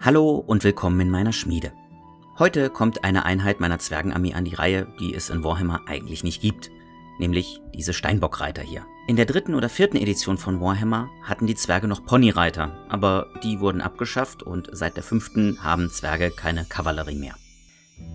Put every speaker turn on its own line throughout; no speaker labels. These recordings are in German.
Hallo und willkommen in meiner Schmiede. Heute kommt eine Einheit meiner Zwergenarmee an die Reihe, die es in Warhammer eigentlich nicht gibt, nämlich diese Steinbockreiter hier. In der 3. oder 4. Edition von Warhammer hatten die Zwerge noch Ponyreiter, aber die wurden abgeschafft und seit der 5. haben Zwerge keine Kavallerie mehr.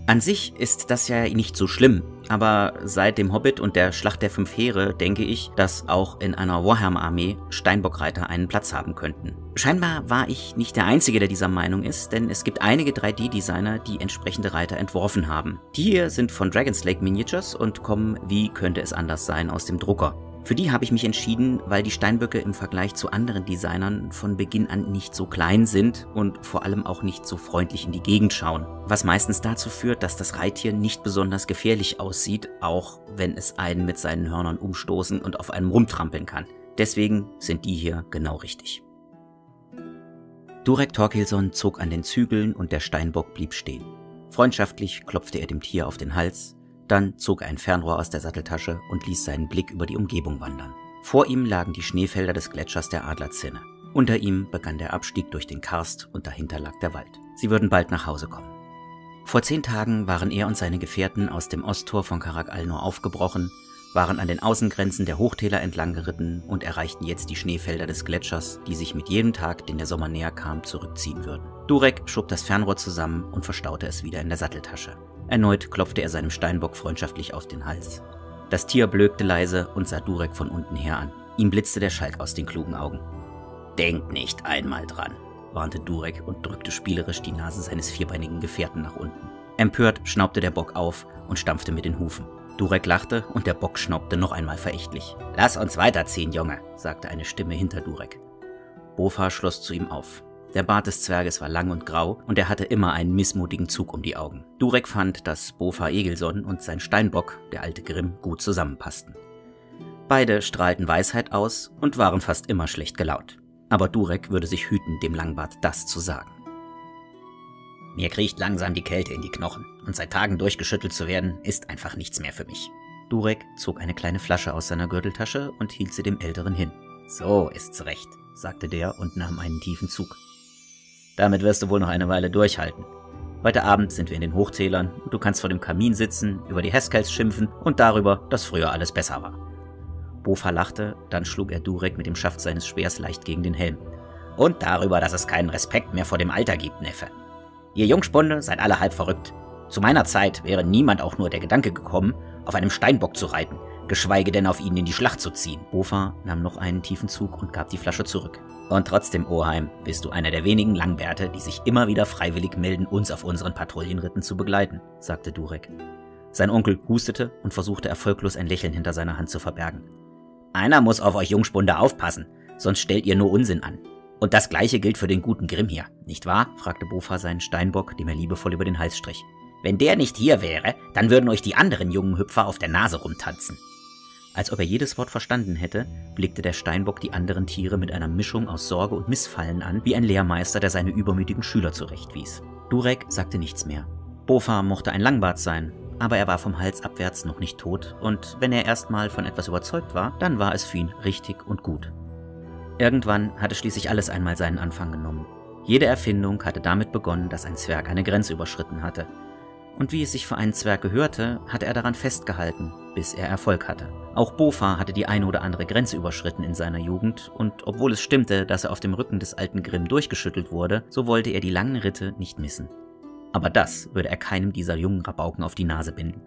An sich ist das ja nicht so schlimm, aber seit dem Hobbit und der Schlacht der 5 Heere denke ich, dass auch in einer Warhammer-Armee Steinbockreiter einen Platz haben könnten. Scheinbar war ich nicht der Einzige, der dieser Meinung ist, denn es gibt einige 3D-Designer, die entsprechende Reiter entworfen haben. Die hier sind von Dragon's Lake Miniatures und kommen, wie könnte es anders sein, aus dem Drucker. Für die habe ich mich entschieden, weil die Steinböcke im Vergleich zu anderen Designern von Beginn an nicht so klein sind und vor allem auch nicht so freundlich in die Gegend schauen. Was meistens dazu führt, dass das Reittier nicht besonders gefährlich aussieht, auch wenn es einen mit seinen Hörnern umstoßen und auf einem rumtrampeln kann. Deswegen sind die hier genau richtig. Durek Thorkilsson zog an den Zügeln und der Steinbock blieb stehen. Freundschaftlich klopfte er dem Tier auf den Hals. Dann zog er ein Fernrohr aus der Satteltasche und ließ seinen Blick über die Umgebung wandern. Vor ihm lagen die Schneefelder des Gletschers der Adlerzinne. Unter ihm begann der Abstieg durch den Karst und dahinter lag der Wald. Sie würden bald nach Hause kommen. Vor 10 Tagen waren er und seine Gefährten aus dem Osttor von Karak Alnor aufgebrochen, waren an den Außengrenzen der Hochtäler entlang geritten und erreichten jetzt die Schneefelder des Gletschers, die sich mit jedem Tag, den der Sommer näher kam, zurückziehen würden. Durek schob das Fernrohr zusammen und verstaute es wieder in der Satteltasche. Erneut klopfte er seinem Steinbock freundschaftlich auf den Hals. Das Tier blökte leise und sah Durek von unten her an. Ihm blitzte der Schalk aus den klugen Augen. »Denk nicht einmal dran«, warnte Durek und drückte spielerisch die Nase seines vierbeinigen Gefährten nach unten. Empört schnaubte der Bock auf und stampfte mit den Hufen. Durek lachte und der Bock schnaubte noch einmal verächtlich. »Lass uns weiterziehen, Junge«, sagte eine Stimme hinter Durek. Bofa schloss zu ihm auf. Der Bart des Zwerges war lang und grau und er hatte immer einen missmutigen Zug um die Augen. Durek fand, dass Bofa Egilson und sein Steinbock, der alte Grimm, gut zusammenpassten. Beide strahlten Weisheit aus und waren fast immer schlecht gelaunt. Aber Durek würde sich hüten, dem Langbart das zu sagen. »Mir kriecht langsam die Kälte in die Knochen und seit Tagen durchgeschüttelt zu werden, ist einfach nichts mehr für mich.« Durek zog eine kleine Flasche aus seiner Gürteltasche und hielt sie dem Älteren hin. »So ist's recht«, sagte der und nahm einen tiefen Zug. »Damit wirst du wohl noch eine Weile durchhalten. Heute Abend sind wir in den Hochtälern und du kannst vor dem Kamin sitzen, über die Heskels schimpfen und darüber, dass früher alles besser war.« Bofa lachte, dann schlug er Durek mit dem Schaft seines Speers leicht gegen den Helm. »Und darüber, dass es keinen Respekt mehr vor dem Alter gibt, Neffe. Ihr Jungspunde seid alle halb verrückt. Zu meiner Zeit wäre niemand auch nur der Gedanke gekommen, auf einem Steinbock zu reiten, geschweige denn auf ihn in die Schlacht zu ziehen.« Bofa nahm noch einen tiefen Zug und gab die Flasche zurück. »Und trotzdem, Oheim, bist du einer der wenigen Langbärte, die sich immer wieder freiwillig melden, uns auf unseren Patrouillenritten zu begleiten«, sagte Durek. Sein Onkel hustete und versuchte erfolglos ein Lächeln hinter seiner Hand zu verbergen. »Einer muss auf euch Jungspunde aufpassen, sonst stellt ihr nur Unsinn an. Und das Gleiche gilt für den guten Grimm hier, nicht wahr?« fragte Bofa seinen Steinbock, dem er liebevoll über den Hals strich. »Wenn der nicht hier wäre, dann würden euch die anderen jungen Hüpfer auf der Nase rumtanzen.« Als ob er jedes Wort verstanden hätte, blickte der Steinbock die anderen Tiere mit einer Mischung aus Sorge und Missfallen an, wie ein Lehrmeister, der seine übermütigen Schüler zurechtwies. Durek sagte nichts mehr. Bofa mochte ein Langbart sein, aber er war vom Hals abwärts noch nicht tot, und wenn er erstmal von etwas überzeugt war, dann war es für ihn richtig und gut. Irgendwann hatte schließlich alles einmal seinen Anfang genommen. Jede Erfindung hatte damit begonnen, dass ein Zwerg eine Grenze überschritten hatte. Und wie es sich für einen Zwerg gehörte, hatte er daran festgehalten, bis er Erfolg hatte. Auch Bofa hatte die eine oder andere Grenze überschritten in seiner Jugend, und obwohl es stimmte, dass er auf dem Rücken des alten Grimm durchgeschüttelt wurde, so wollte er die langen Ritte nicht missen. Aber das würde er keinem dieser jungen Rabauken auf die Nase binden.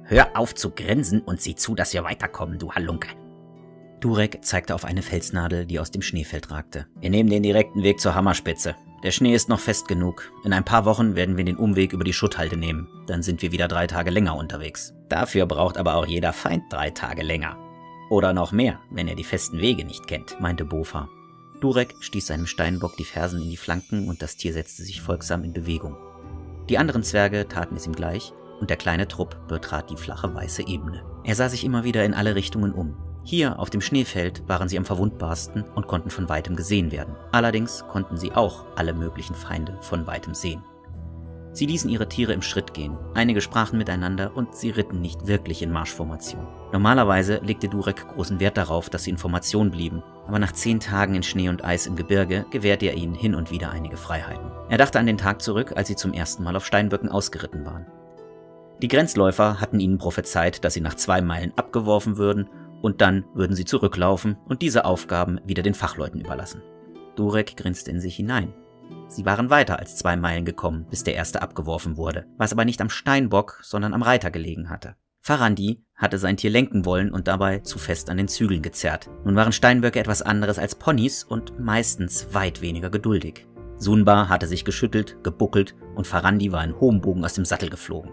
»Hör auf zu grinsen und sieh zu, dass wir weiterkommen, du Halunke!« Durek zeigte auf eine Felsnadel, die aus dem Schneefeld ragte. »Wir nehmen den direkten Weg zur Hammerspitze. Der Schnee ist noch fest genug. In ein paar Wochen werden wir den Umweg über die Schutthalde nehmen. Dann sind wir wieder 3 Tage länger unterwegs. Dafür braucht aber auch jeder Feind 3 Tage länger. Oder noch mehr, wenn er die festen Wege nicht kennt«, meinte Bofa. Durek stieß seinem Steinbock die Fersen in die Flanken und das Tier setzte sich folgsam in Bewegung. Die anderen Zwerge taten es ihm gleich und der kleine Trupp betrat die flache weiße Ebene. Er sah sich immer wieder in alle Richtungen um. Hier auf dem Schneefeld waren sie am verwundbarsten und konnten von weitem gesehen werden. Allerdings konnten sie auch alle möglichen Feinde von weitem sehen. Sie ließen ihre Tiere im Schritt gehen. Einige sprachen miteinander und sie ritten nicht wirklich in Marschformation. Normalerweise legte Durek großen Wert darauf, dass sie in Formation blieben, aber nach 10 Tagen in Schnee und Eis im Gebirge gewährte er ihnen hin und wieder einige Freiheiten. Er dachte an den Tag zurück, als sie zum ersten Mal auf Steinböcken ausgeritten waren. Die Grenzläufer hatten ihnen prophezeit, dass sie nach 2 Meilen abgeworfen würden und dann würden sie zurücklaufen und diese Aufgaben wieder den Fachleuten überlassen. Durek grinste in sich hinein. Sie waren weiter als 2 Meilen gekommen, bis der erste abgeworfen wurde, was aber nicht am Steinbock, sondern am Reiter gelegen hatte. Farandi hatte sein Tier lenken wollen und dabei zu fest an den Zügeln gezerrt. Nun waren Steinböcke etwas anderes als Ponys und meistens weit weniger geduldig. Sunba hatte sich geschüttelt, gebuckelt und Farandi war in hohem Bogen aus dem Sattel geflogen.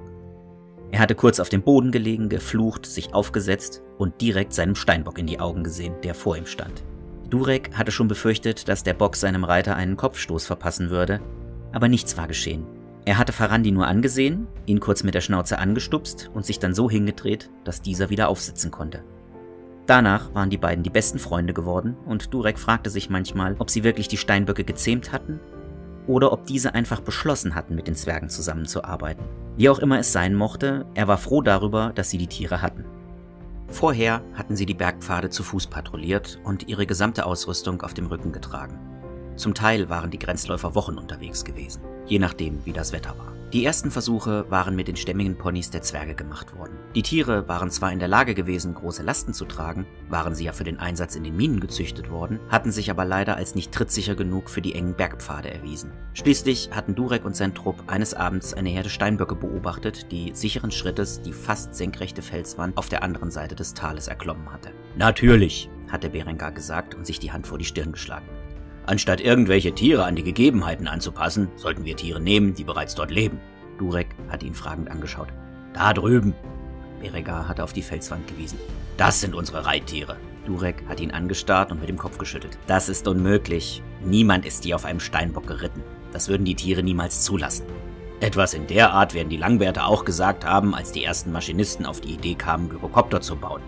Er hatte kurz auf dem Boden gelegen, geflucht, sich aufgesetzt und direkt seinem Steinbock in die Augen gesehen, der vor ihm stand. Durek hatte schon befürchtet, dass der Bock seinem Reiter einen Kopfstoß verpassen würde, aber nichts war geschehen. Er hatte Farandi nur angesehen, ihn kurz mit der Schnauze angestupst und sich dann so hingedreht, dass dieser wieder aufsitzen konnte. Danach waren die beiden die besten Freunde geworden und Durek fragte sich manchmal, ob sie wirklich die Steinböcke gezähmt hatten oder ob diese einfach beschlossen hatten, mit den Zwergen zusammenzuarbeiten. Wie auch immer es sein mochte, er war froh darüber, dass sie die Tiere hatten. Vorher hatten sie die Bergpfade zu Fuß patrouilliert und ihre gesamte Ausrüstung auf dem Rücken getragen. Zum Teil waren die Grenzläufer Wochen unterwegs gewesen, je nachdem, wie das Wetter war. Die ersten Versuche waren mit den stämmigen Ponys der Zwerge gemacht worden. Die Tiere waren zwar in der Lage gewesen, große Lasten zu tragen, waren sie ja für den Einsatz in den Minen gezüchtet worden, hatten sich aber leider als nicht trittsicher genug für die engen Bergpfade erwiesen. Schließlich hatten Durek und sein Trupp eines Abends eine Herde Steinböcke beobachtet, die sicheren Schrittes die fast senkrechte Felswand auf der anderen Seite des Tales erklommen hatte. »Natürlich«, hatte Berengar gesagt und sich die Hand vor die Stirn geschlagen. »Anstatt irgendwelche Tiere an die Gegebenheiten anzupassen, sollten wir Tiere nehmen, die bereits dort leben.« Durek hatte ihn fragend angeschaut. »Da drüben!« Berengar hatte auf die Felswand gewiesen. »Das sind unsere Reittiere.« Durek hat ihn angestarrt und mit dem Kopf geschüttelt. »Das ist unmöglich. Niemand ist je auf einem Steinbock geritten. Das würden die Tiere niemals zulassen.« Etwas in der Art werden die Langbärte auch gesagt haben, als die ersten Maschinisten auf die Idee kamen, Gyrokopter zu bauen.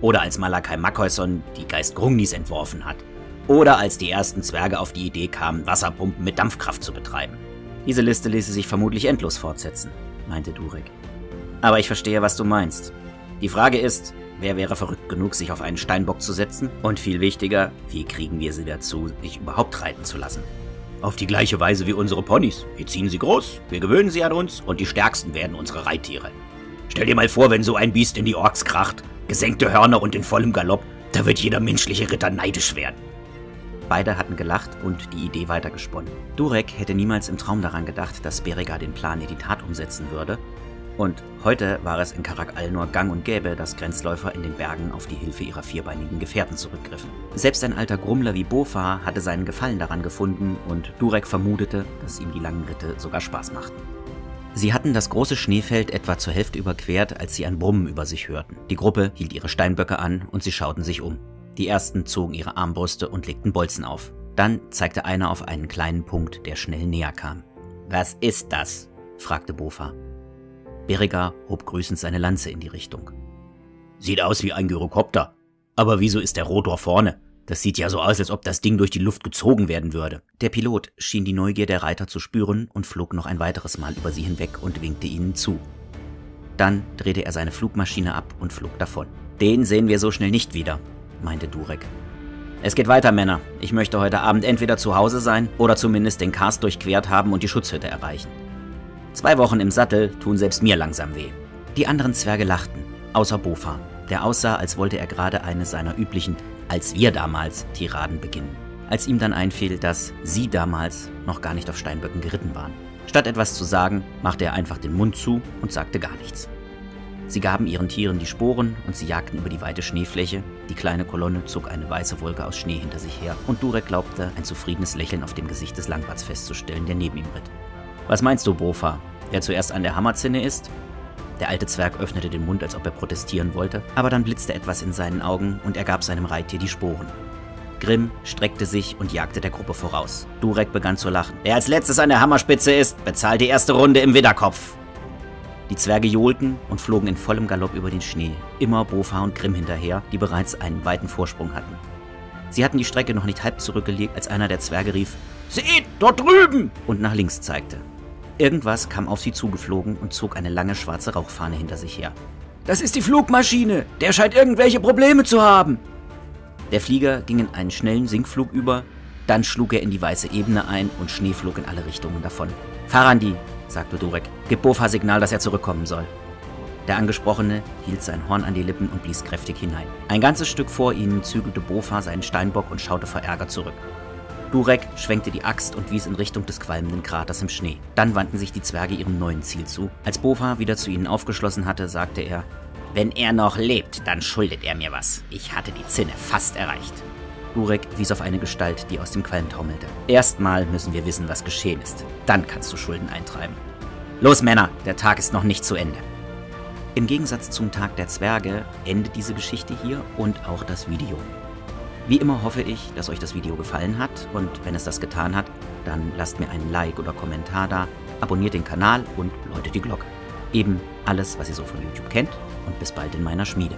Oder als Malakai Makkoisson die Geist Grungnis entworfen hat. Oder als die ersten Zwerge auf die Idee kamen, Wasserpumpen mit Dampfkraft zu betreiben. Diese Liste ließe sich vermutlich endlos fortsetzen, meinte Durek. Aber ich verstehe, was du meinst. Die Frage ist, wer wäre verrückt genug, sich auf einen Steinbock zu setzen? Und viel wichtiger, wie kriegen wir sie dazu, sich überhaupt reiten zu lassen? Auf die gleiche Weise wie unsere Ponys. Wir ziehen sie groß, wir gewöhnen sie an uns und die stärksten werden unsere Reittiere. Stell dir mal vor, wenn so ein Biest in die Orks kracht, gesenkte Hörner und in vollem Galopp, da wird jeder menschliche Ritter neidisch werden. Beide hatten gelacht und die Idee weitergesponnen. Durek hätte niemals im Traum daran gedacht, dass Berengar den Plan in die Tat umsetzen würde. Und heute war es in Karak Alnor gang und gäbe, dass Grenzläufer in den Bergen auf die Hilfe ihrer vierbeinigen Gefährten zurückgriffen. Selbst ein alter Grummler wie Bofar hatte seinen Gefallen daran gefunden und Durek vermutete, dass ihm die langen Ritte sogar Spaß machten. Sie hatten das große Schneefeld etwa zur Hälfte überquert, als sie ein Brummen über sich hörten. Die Gruppe hielt ihre Steinböcke an und sie schauten sich um. Die ersten zogen ihre Armbrüste und legten Bolzen auf. Dann zeigte einer auf einen kleinen Punkt, der schnell näher kam. »Was ist das?« fragte Bofar. Berengar hob grüßend seine Lanze in die Richtung. »Sieht aus wie ein Gyrokopter. Aber wieso ist der Rotor vorne? Das sieht ja so aus, als ob das Ding durch die Luft gezogen werden würde.« Der Pilot schien die Neugier der Reiter zu spüren und flog noch ein weiteres Mal über sie hinweg und winkte ihnen zu. Dann drehte er seine Flugmaschine ab und flog davon. »Den sehen wir so schnell nicht wieder«, meinte Durek. »Es geht weiter, Männer. Ich möchte heute Abend entweder zu Hause sein oder zumindest den Karst durchquert haben und die Schutzhütte erreichen. 2 Wochen im Sattel tun selbst mir langsam weh.« Die anderen Zwerge lachten, außer Bofar, der aussah, als wollte er gerade eine seiner üblichen »als wir damals« Tiraden beginnen, als ihm dann einfiel, dass sie damals noch gar nicht auf Steinböcken geritten waren. Statt etwas zu sagen, machte er einfach den Mund zu und sagte gar nichts. Sie gaben ihren Tieren die Sporen und sie jagten über die weite Schneefläche. Die kleine Kolonne zog eine weiße Wolke aus Schnee hinter sich her und Durek glaubte, ein zufriedenes Lächeln auf dem Gesicht des Langbarts festzustellen, der neben ihm ritt. »Was meinst du, Bofar? Wer zuerst an der Hammerzinne ist?« Der alte Zwerg öffnete den Mund, als ob er protestieren wollte, aber dann blitzte etwas in seinen Augen und er gab seinem Reittier die Sporen. Grimm streckte sich und jagte der Gruppe voraus. Durek begann zu lachen. »Wer als letztes an der Hammerspitze ist, bezahlt die erste Runde im Widderkopf.« Die Zwerge johlten und flogen in vollem Galopp über den Schnee, immer Bofar und Grimm hinterher, die bereits einen weiten Vorsprung hatten. Sie hatten die Strecke noch nicht halb zurückgelegt, als einer der Zwerge rief, »Seht, dort drüben!« und nach links zeigte. Irgendwas kam auf sie zugeflogen und zog eine lange schwarze Rauchfahne hinter sich her. »Das ist die Flugmaschine! Der scheint irgendwelche Probleme zu haben!« Der Flieger ging in einen schnellen Sinkflug über, dann schlug er in die weiße Ebene ein und Schnee flog in alle Richtungen davon. »Farandi«, sagte Durek, »gib Bofa Signal, dass er zurückkommen soll.« Der Angesprochene hielt sein Horn an die Lippen und blies kräftig hinein. Ein ganzes Stück vor ihnen zügelte Bofa seinen Steinbock und schaute verärgert zurück. Durek schwenkte die Axt und wies in Richtung des qualmenden Kraters im Schnee. Dann wandten sich die Zwerge ihrem neuen Ziel zu. Als Bofa wieder zu ihnen aufgeschlossen hatte, sagte er: »Wenn er noch lebt, dann schuldet er mir was. Ich hatte die Zinne fast erreicht.« Durek wies auf eine Gestalt, die aus dem Qualm taumelte. »Erstmal müssen wir wissen, was geschehen ist. Dann kannst du Schulden eintreiben. Los, Männer, der Tag ist noch nicht zu Ende.« Im Gegensatz zum Tag der Zwerge endet diese Geschichte hier und auch das Video. Wie immer hoffe ich, dass euch das Video gefallen hat, und wenn es das getan hat, dann lasst mir einen Like oder Kommentar da, abonniert den Kanal und läutet die Glocke. Eben alles, was ihr so von YouTube kennt, und bis bald in meiner Schmiede.